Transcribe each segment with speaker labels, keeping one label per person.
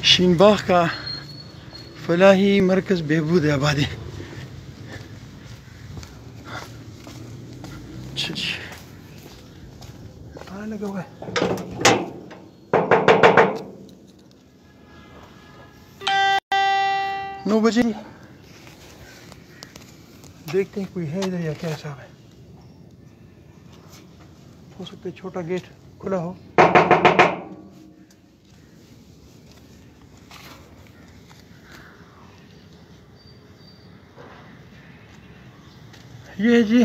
Speaker 1: शीनबाग का फलाही मरकज़ बहबूद आबादी। लगा हुआ है। 9 बजे देखते हैं कोई है इधर या क्या हिसाब है। हो सकता है छोटा गेट खुला हो। ये है जी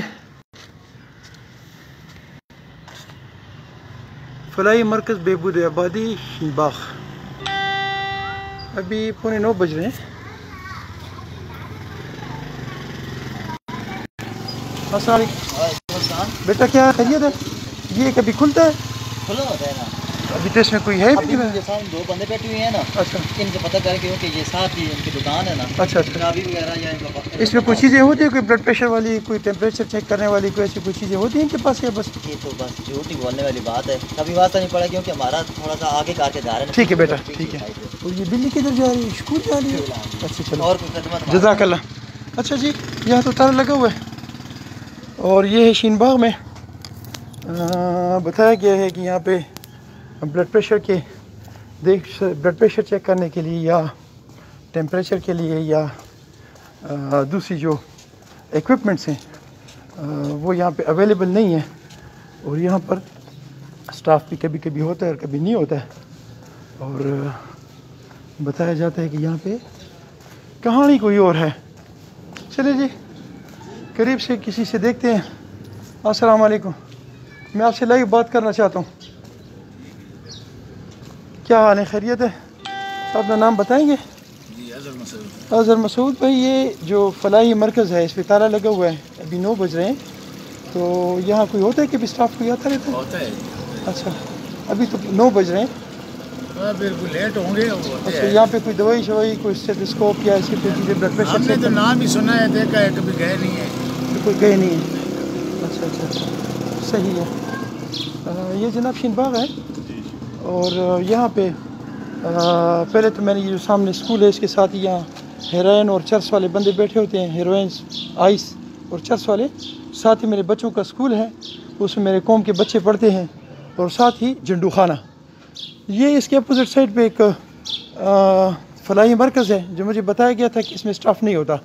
Speaker 1: फलाही मरकज़ बहबूद आबादी शीनबाग। अभी 9:15 बज रहे हैं। अस्सलाम वालेकुम। बेटा क्या खैरियत है? ये कभी खुलता है?
Speaker 2: खुला होता है ना।
Speaker 1: अभी तो इसमें कोई है भी नहीं।
Speaker 2: ये सामने 2 बंदे बैठे हुए हैं ना।
Speaker 1: अच्छा,
Speaker 2: इनसे पता करके कि ये साथ ही इनकी दुकान है ना।
Speaker 1: अच्छा अच्छा।
Speaker 2: चाबी वगैरह या इनका
Speaker 1: इसमें कुछ चीज़ें होती है, कोई ब्लड प्रेशर वाली, कोई टेम्परेचर चेक करने वाली, कोई ऐसी कोई चीज़ें होती हैं इनके पास या बस?
Speaker 2: ये तो बस झूठ नहीं बोलने वाली बात है। कभी वास्ता नहीं पड़ा क्योंकि हमारा थोड़ा सा आगे का के जा रहे हैं।
Speaker 1: ठीक है बेटा, ठीक है। और ये बिल्ली किधर जा रही है? स्कूल जा रही है? अच्छा चलो,
Speaker 2: और कोई खदमत?
Speaker 1: जज़ाकल्लाह। अच्छा जी, यहाँ तो ताला लगा हुआ है। और ये है शीनबाग में बताया गया है कि यहाँ पे ब्लड प्रेशर चेक करने के लिए या टेम्परेचर के लिए या दूसरी जो इक्विपमेंट्स हैं वो यहाँ पे अवेलेबल नहीं है। और यहाँ पर स्टाफ भी कभी कभी होता है और कभी नहीं होता है। और बताया जाता है कि यहाँ पे कहानी कोई और है। चलिए जी, करीब से किसी से देखते हैं। अस्सलाम वालेकुम, मैं आपसे लाइव बात करना चाहता हूँ। क्या हाल है? खैरियत है? अपना नाम बताएंगे?
Speaker 3: जी,
Speaker 1: अज़हर मसूद भाई। ये जो फलाही मरकज़ है इस पर ताला लगा हुआ है। अभी 9 बज रहे हैं, तो यहाँ कोई होता है कि स्टाफ कोई आता रहता है?
Speaker 3: होता है।
Speaker 1: अच्छा, अभी तो 9 बज रहे हैं।
Speaker 3: बिल्कुल लेट होंगे।
Speaker 1: अच्छा, यहाँ पे कोई दवाई शवाई, कोई स्टेथोस्कोप या ऐसी कोई चीज़ें ब्लड प्रेशर?
Speaker 3: हमने तो नाम ही सुना है, देखा है, कभी गए नहीं है।
Speaker 1: तो कोई गए नहीं है? अच्छा अच्छा अच्छा, सही है। ये जनाब शीनबाग है। और यहाँ पे पहले तो मैंने ये जो सामने स्कूल है इसके साथ ही यहाँ हेरोइन और चर्च वाले बंदे बैठे होते हैं। हेरोइन, आइस और चर्च वाले। साथ ही मेरे बच्चों का स्कूल है, उसमें मेरे कौम के बच्चे पढ़ते हैं। और साथ ही झंडू खाना। ये इसके अपोजिट साइड पे एक फलाही मरकज़ है जो मुझे बताया गया था कि इसमें स्टाफ नहीं होता।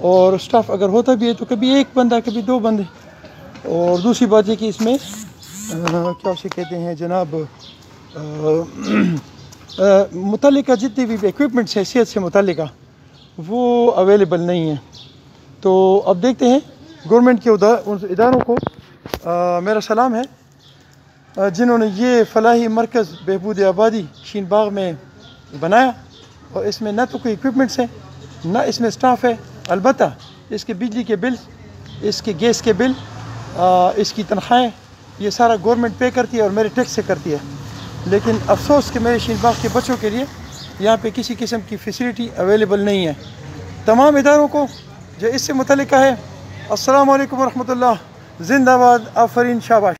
Speaker 1: और स्टाफ अगर होता भी है तो कभी एक बंदा, कभी 2 बंदे। और दूसरी बात है कि इसमें क्या उसे कहते हैं जनाब, मुतल्लिका जितनी भी इक्विपमेंट्स हैं सेहत से मुतल्लिका, वो अवेलेबल नहीं है। तो अब देखते हैं गवर्नमेंट के उन इदारों को मेरा सलाम है जिन्होंने ये फलाही मरकज़ बहबूद आबादी शीनबाग में बनाया। और इसमें ना तो कोई इक्विपमेंट्स हैं, ना इसमें स्टाफ है। अलबत्ता इसके बिजली के बिल, इसके गैस के बिल, इसकी तनख्वाहें, ये सारा गवर्नमेंट पे करती है और मेरे टैक्स से करती है। लेकिन अफसोस कि मेरे शीनबाग के बच्चों के लिए यहाँ पे किसी किस्म की फैसिलिटी अवेलेबल नहीं है। तमाम इदारों को जो इससे मुतल्लिका है, अस्सलाम वालेकुम रहमतुल्लाह, जिंदाबाद, आफरीन, शाबाश।